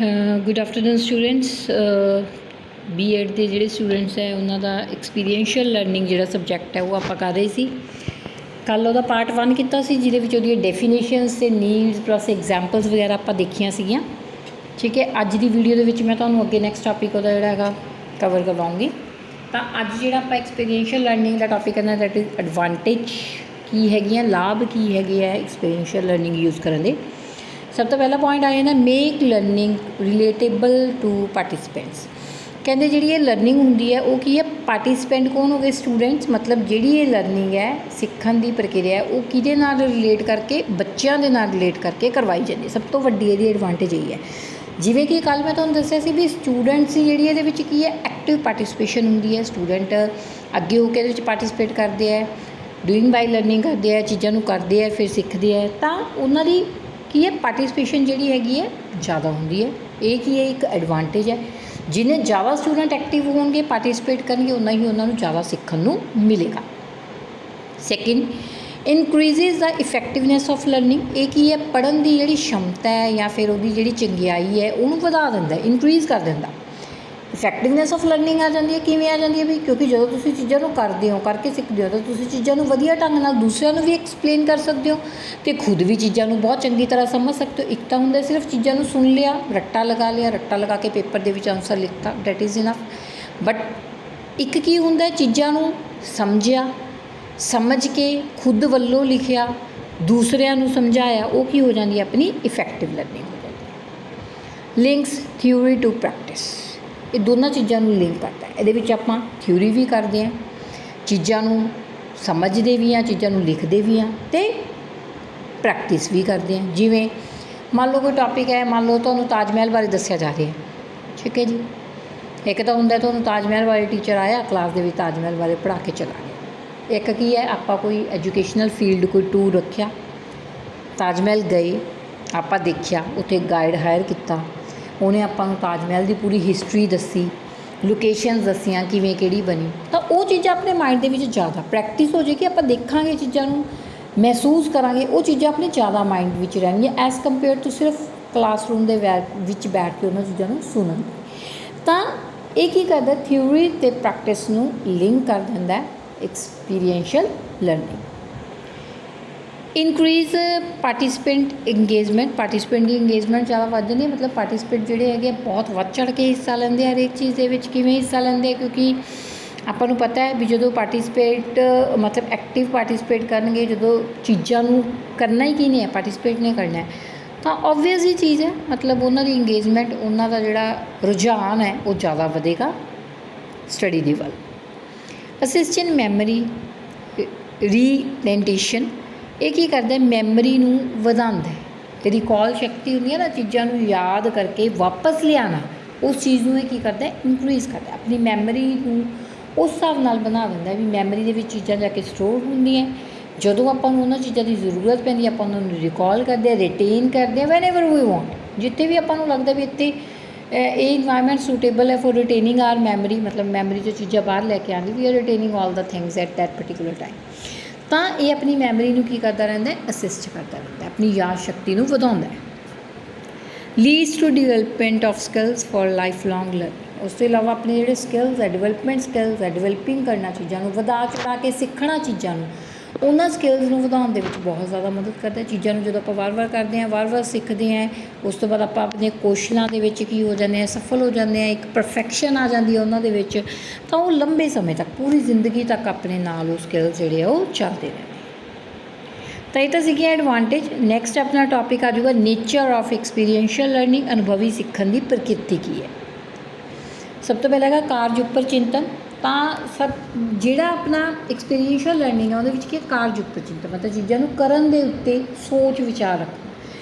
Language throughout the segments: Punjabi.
गुड आफ्टरनून स्टूडेंट्स B.Ed ਦੇ ਜਿਹੜੇ ਸਟੂਡੈਂਟਸ ਹੈ ਉਹਨਾਂ ਦਾ ਐਕਸਪੀਰੀਐਂਸ਼ੀਅਲ ਲਰਨਿੰਗ ਜਿਹੜਾ ਸਬਜੈਕਟ ਹੈ ਉਹ ਆਪਾਂ ਕਰ ਰਹੇ ਸੀ। ਕੱਲ੍ਹ ਉਹਦਾ ਪਾਰਟ 1 ਕੀਤਾ ਸੀ ਜਿਹਦੇ ਵਿੱਚ ਉਹਦੀਆਂ ਡੈਫੀਨੇਸ਼ਨਸ ਅਤੇ ਨੀਡਸ ਪਲੱਸ ਐਗਜ਼ਾਮਪਲਸ ਵਗੈਰਾ ਆਪਾਂ ਦੇਖੀਆਂ ਸੀਗੀਆਂ। ਠੀਕ ਹੈ, ਅੱਜ ਦੀ ਵੀਡੀਓ ਦੇ ਵਿੱਚ ਮੈਂ ਤੁਹਾਨੂੰ ਅੱਗੇ ਨੈਕਸਟ ਟਾਪਿਕ ਉਹਦਾ ਜਿਹੜਾ ਹੈਗਾ ਕਵਰ ਕਰਵਾਉਂਗੀ। ਤਾਂ ਅੱਜ ਜਿਹੜਾ ਆਪਾਂ ਐਕਸਪੀਰੀਐਂਸ਼ੀਅਲ ਲਰਨਿੰਗ ਦਾ ਟਾਪਿਕ ਕਰਨਾ ਦੈਟ ਇਜ਼ ਐਡਵਾਂਟੇਜ ਕੀ ਹੈਗੀਆਂ, ਲਾਭ ਕੀ ਹੈਗੇ ਆ ਐਕਸਪੀਰੀਐਂਸ਼ੀਅਲ ਲਰਨਿੰਗ ਯੂਜ਼ ਕਰਨ ਦੇ। ਸਭ ਤੋਂ ਪਹਿਲਾ ਪੁਆਇੰਟ ਆ ਜਾਂਦਾ make learning relatable to participants. ਕਹਿੰਦੇ ਜਿਹੜੀ ਇਹ ਲਰਨਿੰਗ ਹੁੰਦੀ ਹੈ ਉਹ ਕੀ ਹੈ, ਪਾਰਟੀਸਪੈਂਟ ਕੌਣ ਹੋ ਗਏ, ਸਟੂਡੈਂਟਸ। ਮਤਲਬ ਜਿਹੜੀ ਇਹ ਲਰਨਿੰਗ ਹੈ, ਸਿੱਖਣ ਦੀ ਪ੍ਰਕਿਰਿਆ ਉਹ ਕਿਹਦੇ ਨਾਲ ਰਿਲੇਟ ਕਰਕੇ, ਬੱਚਿਆਂ ਦੇ ਨਾਲ ਰਿਲੇਟ ਕਰਕੇ ਕਰਵਾਈ ਜਾਂਦੀ ਹੈ। ਸਭ ਤੋਂ ਵੱਡੀ ਇਹਦੀ ਐਡਵਾਂਟੇਜ ਇਹੀ ਹੈ। ਜਿਵੇਂ ਕਿ ਕੱਲ੍ਹ ਮੈਂ ਤੁਹਾਨੂੰ ਦੱਸਿਆ ਸੀ ਵੀ ਸਟੂਡੈਂਟਸ ਦੀ ਜਿਹੜੀ ਇਹਦੇ ਵਿੱਚ ਕੀ ਹੈ, ਐਕਟਿਵ ਪਾਰਟੀਸਪੇਸ਼ਨ ਹੁੰਦੀ ਹੈ। ਸਟੂਡੈਂਟ ਅੱਗੇ ਹੋ ਕੇ ਇਹਦੇ ਵਿੱਚ ਪਾਰਟੀਸਪੇਟ ਕਰਦੇ ਹੈ, ਡੂਇੰਗ ਬਾਈ ਲਰਨਿੰਗ ਕਰਦੇ ਹੈ, ਚੀਜ਼ਾਂ ਨੂੰ ਕਰਦੇ ਹੈ, ਫਿਰ ਸਿੱਖਦੇ ਹੈ। ਤਾਂ ਉਹਨਾਂ ਦੀ ਕੀ ਹੈ, ਪਾਰਟੀਸਪੇਸ਼ਨ ਜਿਹੜੀ ਹੈਗੀ ਹੈ ਜ਼ਿਆਦਾ ਹੁੰਦੀ ਹੈ। ਇਹ ਕੀ ਹੈ, ਇੱਕ ਐਡਵਾਂਟੇਜ ਹੈ। ਜਿੰਨੇ ਜ਼ਿਆਦਾ ਸਟੂਡੈਂਟ ਐਕਟਿਵ ਹੋਣਗੇ, ਪਾਰਟੀਸਪੇਟ ਕਰਨਗੇ, ਉਨਾ ਹੀ ਉਹਨਾਂ ਨੂੰ ਜ਼ਿਆਦਾ ਸਿੱਖਣ ਨੂੰ ਮਿਲੇਗਾ। Second, increases the effectiveness of learning. ਇਹ ਕੀ ਹੈ, ਪੜ੍ਹਨ ਦੀ ਜਿਹੜੀ ਸ਼ਮਤਾ ਹੈ ਜਾਂ ਫਿਰ ਉਹਦੀ ਜਿਹੜੀ ਚੰਗਿਆਈ ਹੈ ਉਹਨੂੰ ਵਧਾ ਦਿੰਦਾ, ਇਨਕਰੀਜ਼ ਕਰ ਦਿੰਦਾ। ਇਫੈਕਟਿਵਨੈਸ ਆਫ ਲਰਨਿੰਗ ਆ ਜਾਂਦੀ ਹੈ। ਕਿਵੇਂ ਆ ਜਾਂਦੀ ਹੈ ਵੀ, ਕਿਉਂਕਿ ਜਦੋਂ ਤੁਸੀਂ ਚੀਜ਼ਾਂ ਨੂੰ ਕਰਦੇ ਹੋ, ਕਰਕੇ ਸਿੱਖਦੇ ਹੋ, ਤਾਂ ਤੁਸੀਂ ਚੀਜ਼ਾਂ ਨੂੰ ਵਧੀਆ ਢੰਗ ਨਾਲ ਦੂਸਰਿਆਂ ਨੂੰ ਵੀ ਐਕਸਪਲੇਨ ਕਰ ਸਕਦੇ ਹੋ ਅਤੇ ਖੁਦ ਵੀ ਚੀਜ਼ਾਂ ਨੂੰ ਬਹੁਤ ਚੰਗੀ ਤਰ੍ਹਾਂ ਸਮਝ ਸਕਦੇ ਹੋ। ਇੱਕ ਤਾਂ ਹੁੰਦਾ ਸਿਰਫ ਚੀਜ਼ਾਂ ਨੂੰ ਸੁਣ ਲਿਆ, ਰੱਟਾ ਲਗਾ ਲਿਆ, ਰੱਟਾ ਲਗਾ ਕੇ ਪੇਪਰ ਦੇ ਵਿੱਚ ਆਨਸਰ ਲਿਖਤਾ, ਡੈਟ ਇਜ਼ ਇਨਫ। ਬਟ ਇੱਕ ਕੀ ਹੁੰਦਾ, ਚੀਜ਼ਾਂ ਨੂੰ ਸਮਝਿਆ, ਸਮਝ ਕੇ ਖੁਦ ਵੱਲੋਂ ਲਿਖਿਆ, ਦੂਸਰਿਆਂ ਨੂੰ ਸਮਝਾਇਆ, ਉਹ ਕੀ ਹੋ ਜਾਂਦੀ ਹੈ, ਆਪਣੀ ਇਫੈਕਟਿਵ ਲਰਨਿੰਗ ਹੋ ਜਾਂਦੀ ਹੈ। Links theory to practice. ਇਹ ਦੋਨਾਂ ਚੀਜ਼ਾਂ ਨੂੰ ਲਿੰਕ ਕਰਦਾ। ਇਹਦੇ ਵਿੱਚ ਆਪਾਂ ਥਿਊਰੀ ਵੀ ਕਰਦੇ ਹਾਂ, ਚੀਜ਼ਾਂ ਨੂੰ ਸਮਝਦੇ ਵੀ ਹਾਂ, ਚੀਜ਼ਾਂ ਨੂੰ ਲਿਖਦੇ ਵੀ ਹਾਂ ਅਤੇ ਪ੍ਰੈਕਟਿਸ ਵੀ ਕਰਦੇ ਹਾਂ। ਜਿਵੇਂ ਮੰਨ ਲਓ ਕੋਈ ਟੌਪਿਕ ਹੈ, ਮੰਨ ਲਓ ਤੁਹਾਨੂੰ ਤਾਜ ਮਹਿਲ ਬਾਰੇ ਦੱਸਿਆ ਜਾ ਰਿਹਾ, ਠੀਕ ਹੈ ਜੀ। ਇੱਕ ਤਾਂ ਹੁੰਦਾ ਤੁਹਾਨੂੰ ਤਾਜ ਮਹਿਲ ਬਾਰੇ ਟੀਚਰ ਆਇਆ ਕਲਾਸ ਦੇ ਵਿੱਚ, ਤਾਜ ਮਹਿਲ ਬਾਰੇ ਪੜ੍ਹਾ ਕੇ ਚਲਾ ਗਿਆ। ਇੱਕ ਕੀ ਹੈ, ਆਪਾਂ ਕੋਈ ਐਜੂਕੇਸ਼ਨਲ ਫੀਲਡ ਕੋਈ ਟੂਰ ਰੱਖਿਆ, ਤਾਜ ਮਹਿਲ ਗਏ, ਆਪਾਂ ਦੇਖਿਆ, ਉੱਥੇ ਗਾਈਡ ਹਾਇਰ ਕੀਤਾ, ਉਹਨੇ ਆਪਾਂ ਨੂੰ ਤਾਜ ਮਹਿਲ ਦੀ ਪੂਰੀ ਹਿਸਟਰੀ ਦੱਸੀ, ਲੋਕੇਸ਼ਨਸ ਦੱਸੀਆਂ ਕਿਵੇਂ ਕਿਹੜੀ ਬਣੀ। ਤਾਂ ਉਹ ਚੀਜ਼ਾਂ ਆਪਣੇ ਮਾਈਂਡ ਦੇ ਵਿੱਚ ਜ਼ਿਆਦਾ ਪ੍ਰੈਕਟਿਸ ਹੋ ਜਾਏਗੀ। ਆਪਾਂ ਦੇਖਾਂਗੇ ਚੀਜ਼ਾਂ ਨੂੰ, ਮਹਿਸੂਸ ਕਰਾਂਗੇ, ਉਹ ਚੀਜ਼ਾਂ ਆਪਣੇ ਜ਼ਿਆਦਾ ਮਾਈਂਡ ਵਿੱਚ ਰਹਿਣਗੀਆਂ ਐਜ਼ ਕੰਪੇਅਰ ਟੂ ਸਿਰਫ ਕਲਾਸਰੂਮ ਦੇ ਵਿੱਚ ਬੈਠ ਕੇ ਉਹਨਾਂ ਚੀਜ਼ਾਂ ਨੂੰ ਸੁਣਨ। ਤਾਂ ਇਹ ਕੀ ਕਰਦਾ, ਥਿਊਰੀ ਅਤੇ ਪ੍ਰੈਕਟਿਸ ਨੂੰ ਲਿੰਕ ਕਰ ਦਿੰਦਾ experiential learning. Increase participant engagement. Participant ਦੀ ਇੰਗੇਜਮੈਂਟ ਜ਼ਿਆਦਾ ਵੱਧ ਜਾਂਦੀ ਹੈ। ਮਤਲਬ ਪਾਰਟੀਸਪੇਟ ਜਿਹੜੇ ਹੈਗੇ ਬਹੁਤ ਵੱਧ ਚੜ੍ਹ ਕੇ ਹਿੱਸਾ ਲੈਂਦੇ ਆ ਹਰੇਕ ਚੀਜ਼ ਦੇ ਵਿੱਚ। ਕਿਵੇਂ ਹਿੱਸਾ ਲੈਂਦੇ ਆ, ਕਿਉਂਕਿ ਆਪਾਂ ਨੂੰ ਪਤਾ ਹੈ ਵੀ ਜਦੋਂ ਪਾਰਟੀਸਪੇਟ ਮਤਲਬ ਐਕਟਿਵ ਪਾਰਟੀਸਪੇਟ ਕਰਨਗੇ, ਜਦੋਂ ਚੀਜ਼ਾਂ ਨੂੰ ਕਰਨਾ ਹੀ ਕੀ ਨਹੀਂ ਹੈ, ਪਾਰਟੀਸਪੇਟ ਨਹੀਂ ਕਰਨਾ ਹੈ, ਤਾਂ ਓਬਵੀਅਸ ਹੀ ਚੀਜ਼ ਹੈ, ਮਤਲਬ ਉਹਨਾਂ ਦੀ ਇੰਗੇਜਮੈਂਟ, ਉਹਨਾਂ ਦਾ ਜਿਹੜਾ ਰੁਝਾਨ ਹੈ ਉਹ ਜ਼ਿਆਦਾ ਵਧੇਗਾ ਸਟੱਡੀ ਦੇ ਵੱਲ। ਅਸਿਸਟ ਇਨ ਮੈਮਰੀ ਰੀਟੈਂਟੇਸ਼ਨ। ਇਹ ਕੀ ਕਰਦਾ, ਮੈਮਰੀ ਨੂੰ ਵਧਾਉਂਦਾ ਹੈ। ਰਿਕਾਲ ਸ਼ਕਤੀ ਹੁੰਦੀ ਹੈ ਨਾ, ਚੀਜ਼ਾਂ ਨੂੰ ਯਾਦ ਕਰਕੇ ਵਾਪਸ ਲਿਆਉਣਾ, ਉਸ ਚੀਜ਼ ਨੂੰ ਇਹ ਕੀ ਕਰਦਾ, ਇਨਕਰੀਜ਼ ਕਰਦਾ। ਆਪਣੀ ਮੈਮਰੀ ਨੂੰ ਉਸ ਹਿਸਾਬ ਨਾਲ ਬਣਾ ਦਿੰਦਾ ਵੀ ਮੈਮਰੀ ਦੇ ਵਿੱਚ ਚੀਜ਼ਾਂ ਜਾ ਕੇ ਸਟੋਰ ਹੁੰਦੀਆਂ। ਜਦੋਂ ਆਪਾਂ ਨੂੰ ਉਹਨਾਂ ਚੀਜ਼ਾਂ ਦੀ ਜ਼ਰੂਰਤ ਪੈਂਦੀ, ਆਪਾਂ ਉਹਨਾਂ ਨੂੰ ਰਿਕਾਲ ਕਰਦੇ ਹਾਂ, ਰਿਟੇਨ ਕਰਦੇ ਹਾਂ ਵੈਨ ਐਵਰ ਵੀ ਵਾਂਟ। ਜਿੱਥੇ ਵੀ ਆਪਾਂ ਨੂੰ ਲੱਗਦਾ ਵੀ ਇੱਥੇ ਇਹ ਇਨਵਾਇਰਮੈਂਟ ਸੂਟੇਬਲ ਹੈ ਫॉर ਰਿਟੇਨਿੰਗ ਆਰ ਮੈਮਰੀ, ਮਤਲਬ ਮੈਮਰੀ 'ਚੋਂ ਚੀਜ਼ਾਂ ਬਾਹਰ ਲੈ ਕੇ ਆਉਂਦੀ, we are retaining all the things at that particular time. ਤਾਂ ਇਹ ਆਪਣੀ ਮੈਮਰੀ ਨੂੰ ਕੀ ਕਰਦਾ ਰਹਿੰਦਾ, ਅਸਿਸਟ ਕਰਦਾ ਰਹਿੰਦਾ, ਆਪਣੀ ਯਾਦ ਸ਼ਕਤੀ ਨੂੰ ਵਧਾਉਂਦਾ ਹੈ। Leads to development of skills for life long learning. ਉਸ ਤੋਂ ਇਲਾਵਾ ਆਪਣੇ ਜਿਹੜੇ ਸਕਿੱਲਸ ਹੈ, ਡਿਵੈਲਪਮੈਂਟ ਸਕਿੱਲਸ ਹੈ, ਡਿਵੈਲਪਿੰਗ ਕਰਨਾ ਚੀਜ਼ਾਂ ਨੂੰ, ਵਧਾ ਚੜਾ ਕੇ ਸਿੱਖਣਾ ਚੀਜ਼ਾਂ ਨੂੰ, ਉਹਨਾਂ ਸਕਿੱਲਸ ਨੂੰ ਵਧਾਉਣ ਦੇ ਵਿੱਚ ਬਹੁਤ ਜ਼ਿਆਦਾ ਮਦਦ ਕਰਦਾ। ਚੀਜ਼ਾਂ ਨੂੰ ਜਦੋਂ ਆਪਾਂ ਵਾਰ-ਵਾਰ ਕਰਦੇ ਹਾਂ, ਵਾਰ-ਵਾਰ ਸਿੱਖਦੇ ਹਾਂ, ਉਸ ਤੋਂ ਬਾਅਦ ਆਪਾਂ ਆਪਣੇ ਕੌਸ਼ਲਾਂ ਦੇ ਵਿੱਚ ਕੀ ਹੋ ਜਾਂਦੇ ਹਾਂ, ਸਫਲ ਹੋ ਜਾਂਦੇ ਹਾਂ, ਇੱਕ ਪਰਫੈਕਸ਼ਨ ਆ ਜਾਂਦੀ ਹੈ ਉਹਨਾਂ ਦੇ ਵਿੱਚ। ਤਾਂ ਉਹ ਲੰਬੇ ਸਮੇਂ ਤੱਕ, ਪੂਰੀ ਜ਼ਿੰਦਗੀ ਤੱਕ ਆਪਣੇ ਨਾਲ ਉਹ ਸਕਿੱਲਸ ਜਿਹੜੇ ਆ ਉਹ ਚੱਲਦੇ ਰਹਿੰਦੇ। ਤਾਂ ਇਹ ਤਾਂ ਸੀਗੀ ਐਡਵਾਂਟੇਜ। ਨੈਕਸਟ ਆਪਣਾ ਟੌਪਿਕ ਆ ਜਾਊਗਾ ਨੇਚਰ ਆਫ ਐਕਸਪੀਰੀਐਂਸ਼ੀਅਲ ਲਰਨਿੰਗ। ਅਨੁਭਵੀ ਸਿੱਖਣ ਦੀ ਪ੍ਰਕਿਰਤੀ ਕੀ ਹੈ। ਸਭ ਤੋਂ ਪਹਿਲਾਂ ਹੈਗਾ ਕਾਰਜ ਉੱਪਰ ਚਿੰਤਨ। ਤਾਂ ਜਿਹੜਾ ਆਪਣਾ ਐਕਸਪੀਰੀਐਂਸ਼ੀਅਲ ਲਰਨਿੰਗ ਹੈ ਉਹਦੇ ਵਿੱਚ ਕੀ ਹੈ, ਕਾਰਜ ਉੱਪਰ ਚਿੰਤਨ, ਮਤਲਬ ਚੀਜ਼ਾਂ ਨੂੰ ਕਰਨ ਦੇ ਉੱਤੇ ਸੋਚ ਵਿਚਾਰ ਰੱਖਣਾ।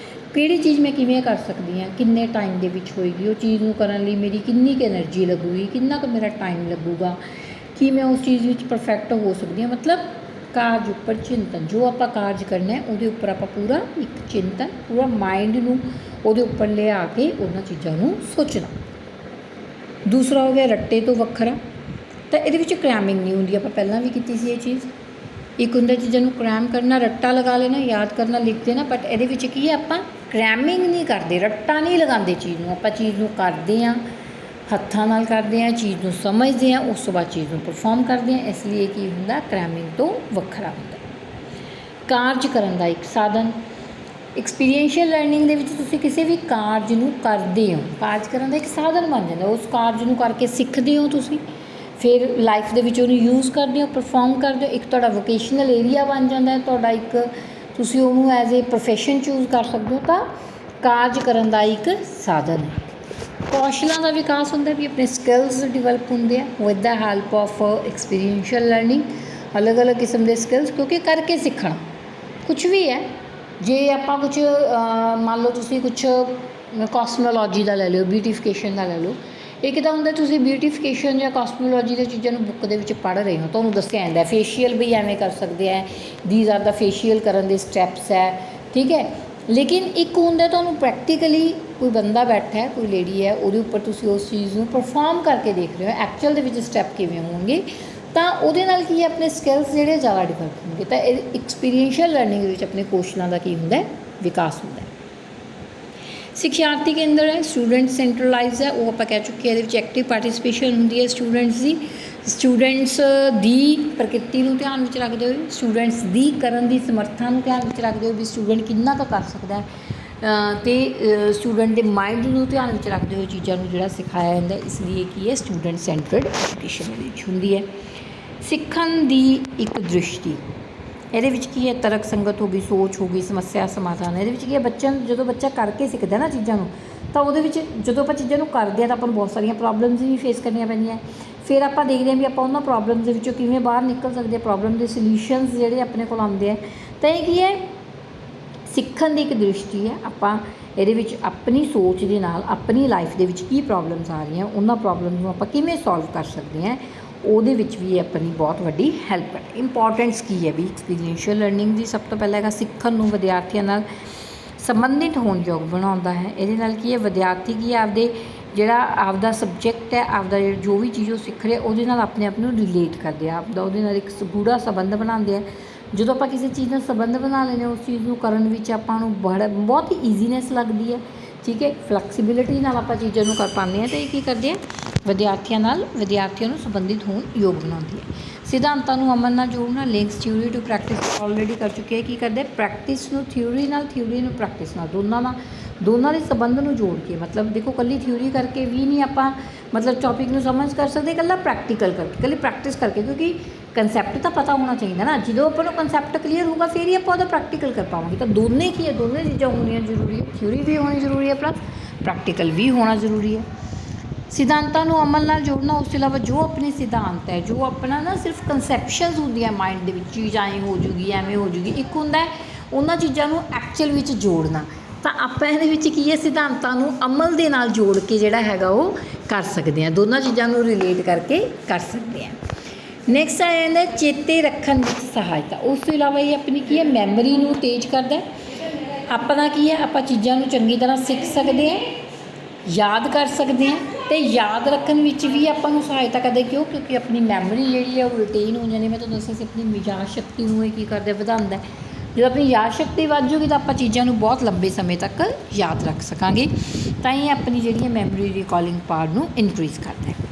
ਕਿਹੜੀ ਚੀਜ਼ ਮੈਂ ਕਿਵੇਂ ਕਰ ਸਕਦੀ ਹਾਂ, ਕਿੰਨੇ ਟਾਈਮ ਦੇ ਵਿੱਚ ਹੋਏਗੀ, ਉਹ ਚੀਜ਼ ਨੂੰ ਕਰਨ ਲਈ ਮੇਰੀ ਕਿੰਨੀ ਕੁ ਐਨਰਜੀ ਲੱਗੂਗੀ, ਕਿੰਨਾ ਕੁ ਮੇਰਾ ਟਾਈਮ ਲੱਗੂਗਾ, ਕੀ ਮੈਂ ਉਸ ਚੀਜ਼ ਵਿੱਚ ਪਰਫੈਕਟ ਹੋ ਸਕਦੀ ਹਾਂ। ਮਤਲਬ ਕਾਰਜ ਉੱਪਰ ਚਿੰਤਨ, ਜੋ ਆਪਾਂ ਕਾਰਜ ਕਰਨਾ ਹੈ ਉਹਦੇ ਉੱਪਰ ਆਪਾਂ ਪੂਰਾ ਇੱਕ ਚਿੰਤਨ, ਪੂਰਾ ਮਾਈਂਡ ਨੂੰ ਉਹਦੇ ਉੱਪਰ ਲਿਆ ਕੇ ਉਹਨਾਂ ਚੀਜ਼ਾਂ ਨੂੰ ਸੋਚਣਾ। ਦੂਸਰਾ ਹੋ ਗਿਆ ਰੱਟੇ ਤੋਂ ਵੱਖਰਾ। ਤਾਂ ਇਹਦੇ ਵਿੱਚ ਕ੍ਰੈਮਿੰਗ ਨਹੀਂ ਹੁੰਦੀ, ਆਪਾਂ ਪਹਿਲਾਂ ਵੀ ਕੀਤੀ ਸੀ ਇਹ ਚੀਜ਼। ਇੱਕ ਹੁੰਦਾ ਚੀਜ਼ਾਂ ਨੂੰ ਕ੍ਰੈਮ ਕਰਨਾ, ਰੱਟਾ ਲਗਾ ਲੈਣਾ, ਯਾਦ ਕਰਨਾ, ਲਿਖ ਦੇਣਾ। ਬਟ ਇਹਦੇ ਵਿੱਚ ਕੀ ਹੈ, ਆਪਾਂ ਕ੍ਰੈਮਿੰਗ ਨਹੀਂ ਕਰਦੇ, ਰੱਟਾ ਨਹੀਂ ਲਗਾਉਂਦੇ ਚੀਜ਼ ਨੂੰ। ਆਪਾਂ ਚੀਜ਼ ਨੂੰ ਕਰਦੇ ਹਾਂ, ਹੱਥਾਂ ਨਾਲ ਕਰਦੇ ਹਾਂ, ਚੀਜ਼ ਨੂੰ ਸਮਝਦੇ ਹਾਂ, ਉਸ ਤੋਂ ਬਾਅਦ ਚੀਜ਼ ਨੂੰ ਪਰਫੋਰਮ ਕਰਦੇ ਹਾਂ। ਇਸ ਲਈ ਕੀ ਹੁੰਦਾ, ਕ੍ਰੈਮਿੰਗ ਤੋਂ ਵੱਖਰਾ ਹੁੰਦਾ। ਕਾਰਜ ਕਰਨ ਦਾ ਇੱਕ ਸਾਧਨ। ਐਕਸਪੀਰੀਐਂਸ਼ੀਅਲ ਲਰਨਿੰਗ ਦੇ ਵਿੱਚ ਤੁਸੀਂ ਕਿਸੇ ਵੀ ਕਾਰਜ ਨੂੰ ਕਰਦੇ ਹੋ, ਕਾਰਜ ਕਰਨ ਦਾ ਇੱਕ ਸਾਧਨ ਬਣ ਜਾਂਦਾ। ਉਸ ਕਾਰਜ ਨੂੰ ਕਰਕੇ ਸਿੱਖਦੇ ਹੋ ਤੁਸੀਂ, ਫਿਰ ਲਾਈਫ ਦੇ ਵਿੱਚ ਉਹਨੂੰ ਯੂਜ਼ ਕਰਦੇ ਹੋ, ਪਰਫੋਰਮ ਕਰਦੇ ਹੋ। ਇੱਕ ਤੁਹਾਡਾ ਵੋਕੇਸ਼ਨਲ ਏਰੀਆ ਬਣ ਜਾਂਦਾ ਹੈ ਤੁਹਾਡਾ, ਇੱਕ ਤੁਸੀਂ ਉਹਨੂੰ ਐਜ਼ ਏ ਪ੍ਰੋਫੈਸ਼ਨ ਚੂਜ਼ ਕਰ ਸਕਦੇ ਹੋ। ਤਾਂ ਕਾਰਜ ਕਰਨ ਦਾ ਇੱਕ ਸਾਧਨ ਹੈ। ਕੌਸ਼ਲਾਂ ਦਾ ਵਿਕਾਸ ਹੁੰਦਾ, ਵੀ ਆਪਣੇ ਸਕਿੱਲਸ ਡਿਵੈਲਪ ਹੁੰਦੇ ਆ with the help of experiential learning. ਅਲੱਗ ਅਲੱਗ ਕਿਸਮ ਦੇ ਸਕਿੱਲਸ, ਕਿਉਂਕਿ ਕਰਕੇ ਸਿੱਖਣਾ ਕੁਛ ਵੀ ਹੈ। ਜੇ ਆਪਾਂ ਕੁਛ ਮੰਨ ਲਓ ਤੁਸੀਂ ਕੁਛ ਕੋਸਮੋਲੋਜੀ ਦਾ ਲੈ ਲਿਓ, ਬਿਊਟੀਫਿਕੇਸ਼ਨ ਦਾ ਲੈ ਲਓ। ਇੱਕ ਤਾਂ ਹੁੰਦਾ ਤੁਸੀਂ ਬਿਊਟੀਫਿਕੇਸ਼ਨ ਜਾਂ ਕੋਸਮੋਲੋਜੀ ਦੀਆਂ ਚੀਜ਼ਾਂ ਨੂੰ ਬੁੱਕ ਦੇ ਵਿੱਚ ਪੜ੍ਹ ਰਹੇ ਹੋ, ਤੁਹਾਨੂੰ ਦੱਸਿਆ ਜਾਂਦਾ ਫੇਸ਼ੀਅਲ ਵੀ ਐਵੇਂ ਕਰ ਸਕਦੇ ਹੈ, ਦੀਜ਼ ਆਰ ਦਾ ਫੇਸ਼ੀਅਲ ਕਰਨ ਦੇ ਸਟੈਪਸ ਹੈ, ਠੀਕ ਹੈ। ਲੇਕਿਨ ਇੱਕ ਹੁੰਦਾ ਤੁਹਾਨੂੰ ਪ੍ਰੈਕਟੀਕਲੀ ਕੋਈ ਬੰਦਾ ਬੈਠਾ ਹੈ, ਕੋਈ ਲੇਡੀ ਹੈ, ਉਹਦੇ ਉੱਪਰ ਤੁਸੀਂ ਉਸ ਚੀਜ਼ ਨੂੰ ਪਰਫੋਰਮ ਕਰਕੇ ਦੇਖ ਰਹੇ ਹੋ, ਐਕਚੁਅਲ ਦੇ ਵਿੱਚ ਸਟੈਪ ਕਿਵੇਂ ਹੋਣਗੇ। ਤਾਂ ਉਹਦੇ ਨਾਲ ਕੀ ਹੈ, ਆਪਣੇ ਸਕਿੱਲਸ ਜਿਹੜੇ ਜ਼ਿਆਦਾ ਡਿਵੈਲਪ ਹੋਣਗੇ। ਤਾਂ ਇਹ ਐਕਸਪੀਰੀਐਂਸ਼ੀਅਲ ਲਰਨਿੰਗ ਦੇ ਵਿੱਚ ਆਪਣੇ ਕੌਸ਼ਲਾਂ ਦਾ ਕੀ ਹੁੰਦਾ, ਵਿਕਾਸ ਹੁੰਦਾ। ਸਿਖਿਆਰਥੀ ਕੇਂਦਰ ਹੈ, ਸਟੂਡੈਂਟ ਸੈਂਟਰਲਾਈਜ਼ ਹੈ, ਉਹ ਆਪਾਂ ਕਹਿ ਚੁੱਕੇ ਹਾਂ। ਇਹਦੇ ਵਿੱਚ ਐਕਟਿਵ ਪਾਰਟੀਸਪੇਸ਼ਨ ਹੁੰਦੀ ਹੈ ਸਟੂਡੈਂਟਸ ਦੀ। ਸਟੂਡੈਂਟਸ ਦੀ ਪ੍ਰਕਿਰਤੀ ਨੂੰ ਧਿਆਨ ਵਿੱਚ ਰੱਖਦੇ ਹੋਏ, ਸਟੂਡੈਂਟਸ ਦੀ ਕਰਨ ਦੀ ਸਮਰੱਥਾ ਨੂੰ ਧਿਆਨ ਵਿੱਚ ਰੱਖਦੇ ਹੋਏ ਵੀ ਸਟੂਡੈਂਟ ਕਿੰਨਾ ਕੁ ਕਰ ਸਕਦਾ ਹੈ, ਅਤੇ ਸਟੂਡੈਂਟ ਦੇ ਮਾਇੰਡ ਨੂੰ ਧਿਆਨ ਵਿੱਚ ਰੱਖਦੇ ਹੋਏ ਚੀਜ਼ਾਂ ਨੂੰ ਜਿਹੜਾ ਸਿਖਾਇਆ ਜਾਂਦਾ। ਇਸ ਲਈ ਕੀ ਹੈ, ਸਟੂਡੈਂਟ ਸੈਂਟਰਡ ਐਜੂਕੇਸ਼ਨ ਦੇ ਵਿੱਚ ਹੁੰਦੀ ਹੈ। ਸਿੱਖਣ ਦੀ ਇੱਕ ਦ੍ਰਿਸ਼ਟੀ, ਇਹਦੇ ਵਿੱਚ ਕੀ ਹੈ, ਤਰਕ ਸੰਗਤ ਹੋ ਗਈ, ਸੋਚ ਹੋ ਗਈ, ਸਮੱਸਿਆ ਸਮਾਧਾਨ। ਇਹਦੇ ਵਿੱਚ ਕੀ ਹੈ, ਬੱਚਿਆਂ ਨੂੰ ਜਦੋਂ ਬੱਚਾ ਕਰਕੇ ਸਿੱਖਦਾ ਨਾ ਚੀਜ਼ਾਂ ਨੂੰ, ਤਾਂ ਉਹਦੇ ਵਿੱਚ ਜਦੋਂ ਆਪਾਂ ਚੀਜ਼ਾਂ ਨੂੰ ਕਰਦੇ ਹਾਂ ਤਾਂ ਆਪਾਂ ਨੂੰ ਬਹੁਤ ਸਾਰੀਆਂ ਪ੍ਰੋਬਲਮਸ ਵੀ ਫੇਸ ਕਰਨੀਆਂ ਪੈਂਦੀਆਂ। ਫਿਰ ਆਪਾਂ ਦੇਖਦੇ ਹਾਂ ਵੀ ਆਪਾਂ ਉਹਨਾਂ ਪ੍ਰੋਬਲਮਸ ਦੇ ਵਿੱਚੋਂ ਕਿਵੇਂ ਬਾਹਰ ਨਿਕਲ ਸਕਦੇ ਹਾਂ, ਪ੍ਰੋਬਲਮ ਦੇ ਸੋਲਿਊਸ਼ਨਸ ਜਿਹੜੇ ਆਪਣੇ ਕੋਲ ਆਉਂਦੇ ਆ। ਤਾਂ ਇਹ ਕੀ ਹੈ, ਸਿੱਖਣ ਦੀ ਇੱਕ ਦ੍ਰਿਸ਼ਟੀ ਹੈ। ਆਪਾਂ ਇਹਦੇ ਵਿੱਚ ਆਪਣੀ ਸੋਚ ਦੇ ਨਾਲ ਆਪਣੀ ਲਾਈਫ ਦੇ ਵਿੱਚ ਕੀ ਪ੍ਰੋਬਲਮਸ ਆ ਰਹੀਆਂ, ਉਹਨਾਂ ਪ੍ਰੋਬਲਮਸ ਨੂੰ ਆਪਾਂ ਕਿਵੇਂ ਸੋਲਵ ਕਰ ਸਕਦੇ ਹਾਂ, ਉਹਦੇ ਵਿੱਚ ਵੀ ਆਪਣੀ ਬਹੁਤ ਵੱਡੀ ਹੈਲਪ ਹੈ। ਇੰਪੋਰਟੈਂਸ ਕੀ ਹੈ ਵੀ ਐਕਸਪੀਰੀਐਂਸ਼ੀਅਲ ਲਰਨਿੰਗ ਦੀ? ਸਭ ਤੋਂ ਪਹਿਲਾਂ ਹੈਗਾ ਸਿੱਖਣ ਨੂੰ ਵਿਦਿਆਰਥੀਆਂ ਨਾਲ ਸੰਬੰਧਿਤ ਹੋਣ ਯੋਗ ਬਣਾਉਂਦਾ ਹੈ। ਇਹਦੇ ਨਾਲ ਕੀ ਹੈ, ਵਿਦਿਆਰਥੀ ਕੀ ਆਪਦੇ ਜਿਹੜਾ ਆਪਦਾ ਸਬਜੈਕਟ ਹੈ, ਆਪਦਾ ਜੋ ਵੀ ਚੀਜ਼ ਉਹ ਸਿੱਖ ਰਿਹਾ ਉਹਦੇ ਨਾਲ ਆਪਣੇ ਆਪ ਨੂੰ ਰਿਲੇਟ ਕਰਦੇ ਆ, ਆਪਦਾ ਉਹਦੇ ਨਾਲ ਇੱਕ ਗੂੜਾ ਸੰਬੰਧ ਬਣਾਉਂਦੇ ਆ। ਜਦੋਂ ਆਪਾਂ ਕਿਸੇ ਚੀਜ਼ ਨਾਲ ਸੰਬੰਧ ਬਣਾ ਲੈਂਦੇ ਹਾਂ, ਉਸ ਚੀਜ਼ ਨੂੰ ਕਰਨ ਵਿੱਚ ਆਪਾਂ ਨੂੰ ਬਹੁਤ ਹੀ ਈਜ਼ੀਨੈਸ ਲੱਗਦੀ ਹੈ, ਠੀਕ ਹੈ। ਫਲੈਕਸੀਬਿਲਿਟੀ ਨਾਲ ਆਪਾਂ ਚੀਜ਼ਾਂ ਨੂੰ ਕਰ ਪਾਉਂਦੇ ਹਾਂ। ਅਤੇ ਇਹ ਕੀ ਕਰਦੇ ਆ, ਵਿਦਿਆਰਥੀਆਂ ਨੂੰ ਸੰਬੰਧਿਤ ਹੋਣ ਯੋਗ ਬਣਾਉਂਦੀ ਹੈ। ਸਿਧਾਂਤਾਂ ਨੂੰ ਅਮਲ ਨਾਲ ਜੋੜਨਾ, links theory to practice already ਕਰ ਚੁੱਕੇ ਹੈ। ਕੀ ਕਰਦੇ, ਪ੍ਰੈਕਟਿਸ ਨੂੰ ਥਿਊਰੀ ਨਾਲ, ਥਿਊਰੀ ਨੂੰ ਪ੍ਰੈਕਟਿਸ ਨਾਲ, ਦੋਨਾਂ ਦੇ ਸੰਬੰਧ ਨੂੰ ਜੋੜ ਕੇ। ਮਤਲਬ ਦੇਖੋ, ਇਕੱਲੀ ਥਿਊਰੀ ਕਰਕੇ ਵੀ ਨਹੀਂ ਆਪਾਂ ਮਤਲਬ ਟੌਪਿਕ ਨੂੰ ਸਮਝ ਕਰ ਸਕਦੇ, ਇਕੱਲਾ ਪ੍ਰੈਕਟੀਕਲ ਕਰਕੇ, ਇਕੱਲੀ ਪ੍ਰੈਕਟਿਸ ਕਰਕੇ। ਕਿਉਂਕਿ ਕੰਸੈਪਟ ਤਾਂ ਪਤਾ ਹੋਣਾ ਚਾਹੀਦਾ ਨਾ, ਜਦੋਂ ਆਪਾਂ ਨੂੰ ਕੰਸੈਪਟ ਕਲੀਅਰ ਹੋਊਗਾ ਫਿਰ ਹੀ ਆਪਾਂ ਉਹਦਾ ਪ੍ਰੈਕਟੀਕਲ ਕਰ ਪਾਵਾਂਗੇ। ਤਾਂ ਦੋਨੇ ਕੀ ਹੈ, ਦੋਨੇ ਚੀਜ਼ਾਂ ਹੋਣੀਆਂ ਜ਼ਰੂਰੀ ਹੈ, ਥਿਊਰੀ ਵੀ ਹੋਣੀ ਜ਼ਰੂਰੀ ਹੈ ਪਲੱਸ ਪ੍ਰੈਕਟੀਕਲ ਵੀ ਹੋਣਾ ਜ਼ਰੂਰੀ ਹੈ। ਸਿਧਾਂਤਾਂ ਨੂੰ ਅਮਲ ਨਾਲ ਜੋੜਨਾ, ਉਸ ਤੋਂ ਇਲਾਵਾ ਜੋ ਆਪਣੇ ਸਿਧਾਂਤ ਹੈ, ਜੋ ਆਪਣਾ ਨਾ ਸਿਰਫ ਕਨਸੈਪਸ਼ਨਸ ਹੁੰਦੀਆਂ ਮਾਈਂਡ ਦੇ ਵਿੱਚ, ਚੀਜ਼ ਐਂ ਹੋ ਜੂਗੀ, ਐਵੇਂ ਹੋ ਜੂਗੀ। ਇੱਕ ਹੁੰਦਾ ਉਹਨਾਂ ਚੀਜ਼ਾਂ ਨੂੰ ਐਕਚੁਅਲ ਵਿੱਚ ਜੋੜਨਾ। ਤਾਂ ਆਪਾਂ ਇਹਦੇ ਵਿੱਚ ਕੀ ਹੈ, ਸਿਧਾਂਤਾਂ ਨੂੰ ਅਮਲ ਦੇ ਨਾਲ ਜੋੜ ਕੇ ਜਿਹੜਾ ਹੈਗਾ ਉਹ ਕਰ ਸਕਦੇ ਹਾਂ, ਦੋਨਾਂ ਚੀਜ਼ਾਂ ਨੂੰ ਰਿਲੇਟ ਕਰਕੇ ਕਰ ਸਕਦੇ ਹਾਂ। ਨੈਕਸਟ ਆ ਜਾਂਦਾ ਚੇਤੇ ਰੱਖਣ ਵਿੱਚ ਸਹਾਇਤਾ। ਉਸ ਤੋਂ ਇਲਾਵਾ ਇਹ ਆਪਣੀ ਕੀ ਹੈ, ਮੈਮਰੀ ਨੂੰ ਤੇਜ਼ ਕਰਦਾ। ਆਪਣਾ ਕੀ ਹੈ, ਆਪਾਂ ਚੀਜ਼ਾਂ ਨੂੰ ਚੰਗੀ ਤਰ੍ਹਾਂ ਸਿੱਖ ਸਕਦੇ ਹਾਂ, ਯਾਦ ਕਰ ਸਕਦੇ ਹਾਂ, ਅਤੇ ਯਾਦ ਰੱਖਣ ਵਿੱਚ ਵੀ ਆਪਾਂ ਨੂੰ ਸਹਾਇਤਾ ਕਰਦੇ। ਕਿਉਂਕਿ ਆਪਣੀ ਮੈਮਰੀ ਜਿਹੜੀ ਹੈ ਉਹ ਰਿਟੇਨ ਹੋ ਜਾਂਦੀ। ਮੈਂ ਤੁਹਾਨੂੰ ਦੱਸਿਆ ਸੀ ਆਪਣੀ ਯਾਦ ਸ਼ਕਤੀ ਨੂੰ ਇਹ ਕੀ ਕਰਦਾ, ਵਧਾਉਂਦਾ। ਜਦੋਂ ਆਪਣੀ ਯਾਦ ਸ਼ਕਤੀ ਵੱਧ ਜੂਗੀ ਤਾਂ ਆਪਾਂ ਚੀਜ਼ਾਂ ਨੂੰ ਬਹੁਤ ਲੰਬੇ ਸਮੇਂ ਤੱਕ ਯਾਦ ਰੱਖ ਸਕਾਂਗੇ। ਤਾਂ ਇਹ ਆਪਣੀ ਜਿਹੜੀ ਹੈ ਮੈਮਰੀ ਰਿਕਾਲਿੰਗ ਪਾਵਰ ਨੂੰ ਇਨਕਰੀਜ਼ ਕਰਦਾ ਹੈ।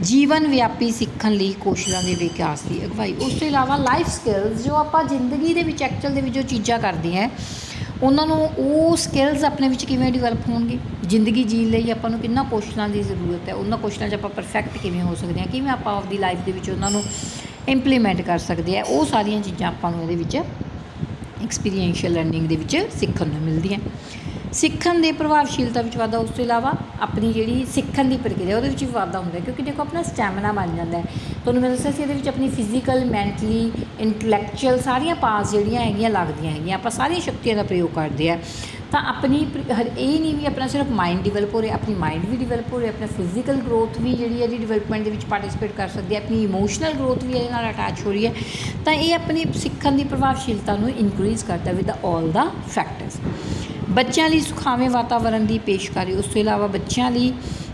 ਜੀਵਨ ਵਿਆਪੀ ਸਿੱਖਣ ਲਈ ਕੌਸ਼ਲਾਂ ਦੇ ਵਿਕਾਸ ਦੀ ਅਗਵਾਈ। ਉਸ ਤੋਂ ਇਲਾਵਾ ਲਾਈਫ ਸਕਿੱਲਸ, ਜੋ ਆਪਾਂ ਜ਼ਿੰਦਗੀ ਦੇ ਵਿੱਚ ਐਕਚੁਅਲ ਦੇ ਵਿੱਚ ਜੋ ਚੀਜ਼ਾਂ ਕਰਦੇ ਹਾਂ, ਉਹਨਾਂ ਨੂੰ ਉਹ ਸਕਿੱਲਸ ਆਪਣੇ ਵਿੱਚ ਕਿਵੇਂ ਡਿਵੈਲਪ ਹੋਣਗੇ। ਜ਼ਿੰਦਗੀ ਜੀਣ ਲਈ ਆਪਾਂ ਨੂੰ ਕਿੰਨਾ ਕੌਸ਼ਲਾਂ ਦੀ ਜ਼ਰੂਰਤ ਹੈ, ਉਹਨਾਂ ਕੌਸ਼ਲਾਂ 'ਚ ਆਪਾਂ ਪਰਫੈਕਟ ਕਿਵੇਂ ਹੋ ਸਕਦੇ ਹਾਂ, ਕਿਵੇਂ ਆਪਾਂ ਆਪਦੀ ਲਾਈਫ ਦੇ ਵਿੱਚ ਉਹਨਾਂ ਨੂੰ ਇੰਪਲੀਮੈਂਟ ਕਰ ਸਕਦੇ ਹਾਂ। ਉਹ ਸਾਰੀਆਂ ਚੀਜ਼ਾਂ ਆਪਾਂ ਨੂੰ ਇਹਦੇ ਵਿੱਚ ਐਕਸਪੀਰੀਐਂਸ਼ੀਅਲ ਲਰਨਿੰਗ ਦੇ ਵਿੱਚ ਸਿੱਖਣ ਨੂੰ ਮਿਲਦੀਆਂ। ਸਿੱਖਣ ਦੇ ਪ੍ਰਭਾਵਸ਼ੀਲਤਾ ਵਿੱਚ ਵਾਧਾ। ਉਸ ਤੋਂ ਇਲਾਵਾ ਆਪਣੀ ਜਿਹੜੀ ਸਿੱਖਣ ਦੀ ਪ੍ਰਕਿਰਿਆ ਉਹਦੇ ਵਿੱਚ ਵੀ ਵਾਧਾ ਹੁੰਦਾ, ਕਿਉਂਕਿ ਦੇਖੋ ਆਪਣਾ ਸਟੈਮਿਨਾ ਬਣ ਜਾਂਦਾ ਹੈ। ਤੁਹਾਨੂੰ ਮੈਂ ਦੱਸਿਆ ਸੀ ਇਹਦੇ ਵਿੱਚ ਆਪਣੀ ਫਿਜ਼ੀਕਲ, ਮੈਂਟਲੀ, ਇੰਟਲੈਕਚੁਅਲ ਸਾਰੀਆਂ ਪਾਰਟਸ ਜਿਹੜੀਆਂ ਹੈਗੀਆਂ ਲੱਗਦੀਆਂ ਹੈਗੀਆਂ, ਆਪਾਂ ਸਾਰੀਆਂ ਸ਼ਕਤੀਆਂ ਦਾ ਪ੍ਰਯੋਗ ਕਰਦੇ ਹਾਂ। ਤਾਂ ਆਪਣੀ ਇਹ ਨਹੀਂ ਵੀ ਆਪਣਾ ਸਿਰਫ ਮਾਈਂਡ ਡਿਵੈਲਪ ਹੋ ਰਿਹਾ, ਆਪਣੀ ਮਾਈਂਡ ਵੀ ਡਿਵੈਲਪ ਹੋ ਰਿਹਾ, ਆਪਣਾ ਫਿਜ਼ੀਕਲ ਗਰੋਥ ਵੀ ਜਿਹੜੀ ਇਹਦੀ ਡਿਵੈਲਪਮੈਂਟ ਦੇ ਵਿੱਚ ਪਾਰਟੀਸਪੇਟ ਕਰ ਸਕਦੀ ਹੈ, ਆਪਣੀ ਇਮੋਸ਼ਨਲ ਗਰੋਥ ਵੀ ਇਹਦੇ ਨਾਲ ਅਟੈਚ ਹੋ ਰਹੀ ਹੈ। ਤਾਂ ਇਹ ਆਪਣੀ ਸਿੱਖਣ ਦੀ ਪ੍ਰਭਾਵਸ਼ੀਲਤਾ ਨੂੰ ਇਨਕਰੀਜ਼ ਕਰਦਾ ਵਿਦ ਆਲ ਦਾ ਫੈਕਟਰਸ। ਬੱਚਿਆਂ ਲਈ ਸੁਖਾਵੇਂ ਵਾਤਾਵਰਨ ਦੀ ਪੇਸ਼ਕਾਰੀ। ਉਸ ਤੋਂ ਇਲਾਵਾ ਬੱਚਿਆਂ ਲਈ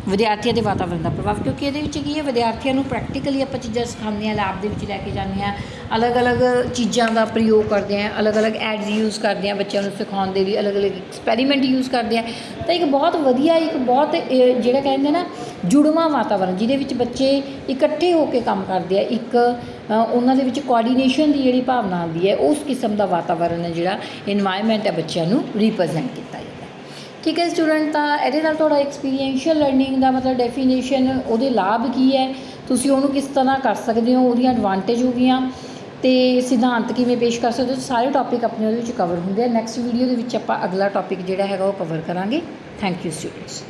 ਵਿਦਿਆਰਥੀਆਂ ਦੇ ਵਾਤਾਵਰਨ ਦਾ ਪ੍ਰਭਾਵ, ਕਿਉਂਕਿ ਇਹਦੇ ਵਿੱਚ ਕੀ ਹੈ, ਵਿਦਿਆਰਥੀਆਂ ਨੂੰ ਪ੍ਰੈਕਟੀਕਲੀ ਆਪਾਂ ਚੀਜ਼ਾਂ ਸਿਖਾਉਂਦੇ ਹਾਂ, ਲੈਬ ਦੇ ਵਿੱਚ ਲੈ ਕੇ ਜਾਂਦੇ ਹਾਂ, ਅਲੱਗ-ਅਲੱਗ ਚੀਜ਼ਾਂ ਦਾ ਪ੍ਰਯੋਗ ਕਰਦੇ ਹਾਂ, ਅਲੱਗ-ਅਲੱਗ ਐਡਸ ਯੂਜ਼ ਕਰਦੇ ਹਾਂ ਬੱਚਿਆਂ ਨੂੰ ਸਿਖਾਉਣ ਦੇ ਲਈ, ਅਲੱਗ-ਅਲੱਗ ਐਕਸਪੈਰੀਮੈਂਟ ਯੂਜ਼ ਕਰਦੇ ਹਾਂ। ਤਾਂ ਇੱਕ ਬਹੁਤ ਵਧੀਆ, ਇੱਕ ਬਹੁਤ ਜਿਹੜਾ ਕਹਿੰਦੇ ਨਾ ਜੁੜਵਾਂ ਵਾਤਾਵਰਨ, ਜਿਹਦੇ ਵਿੱਚ ਬੱਚੇ ਇਕੱਠੇ ਹੋ ਕੇ ਕੰਮ ਕਰਦੇ ਆ, ਇੱਕ ਉਹਨਾਂ ਦੇ ਵਿੱਚ ਕੋਆਰਡੀਨੇਸ਼ਨ ਦੀ ਜਿਹੜੀ ਭਾਵਨਾ ਆਉਂਦੀ ਹੈ, ਉਸ ਕਿਸਮ ਦਾ ਵਾਤਾਵਰਨ ਹੈ ਜਿਹੜਾ ਇਨਵਾਇਰਮੈਂਟ ਹੈ ਬੱਚਿਆਂ ਨੂੰ ਰਿਪਰੈਜ਼ੈਂਟ ਕੀਤਾ ਜਾਂਦਾ। ਠੀਕ ਹੈ ਸਟੂਡੈਂਟ, ਤਾਂ ਇਹਦੇ ਨਾਲ ਤੁਹਾਡਾ ਐਕਸਪੀਰੀਐਂਸ਼ੀਅਲ ਲਰਨਿੰਗ ਦਾ ਮਤਲਬ ਡੈਫੀਨੇਸ਼ਨ, ਉਹਦੇ ਲਾਭ ਕੀ ਹੈ, ਤੁਸੀਂ ਉਹਨੂੰ ਕਿਸ ਤਰ੍ਹਾਂ ਕਰ ਸਕਦੇ ਹੋ, ਉਹਦੀਆਂ ਐਡਵਾਂਟੇਜ ਹੋ ਗਈਆਂ, ਅਤੇ ਸਿਧਾਂਤ ਕਿਵੇਂ ਪੇਸ਼ ਕਰ ਸਕਦੇ ਹੋ, ਸਾਰੇ ਟੌਪਿਕ ਆਪਣੇ ਉਹਦੇ ਵਿੱਚ ਕਵਰ ਹੁੰਦੇ ਆ। ਨੈਕਸਟ ਵੀਡੀਓ ਦੇ ਵਿੱਚ ਆਪਾਂ ਅਗਲਾ ਟੌਪਿਕ ਜਿਹੜਾ ਹੈਗਾ ਉਹ ਕਵਰ ਕਰਾਂਗੇ। Thank you students.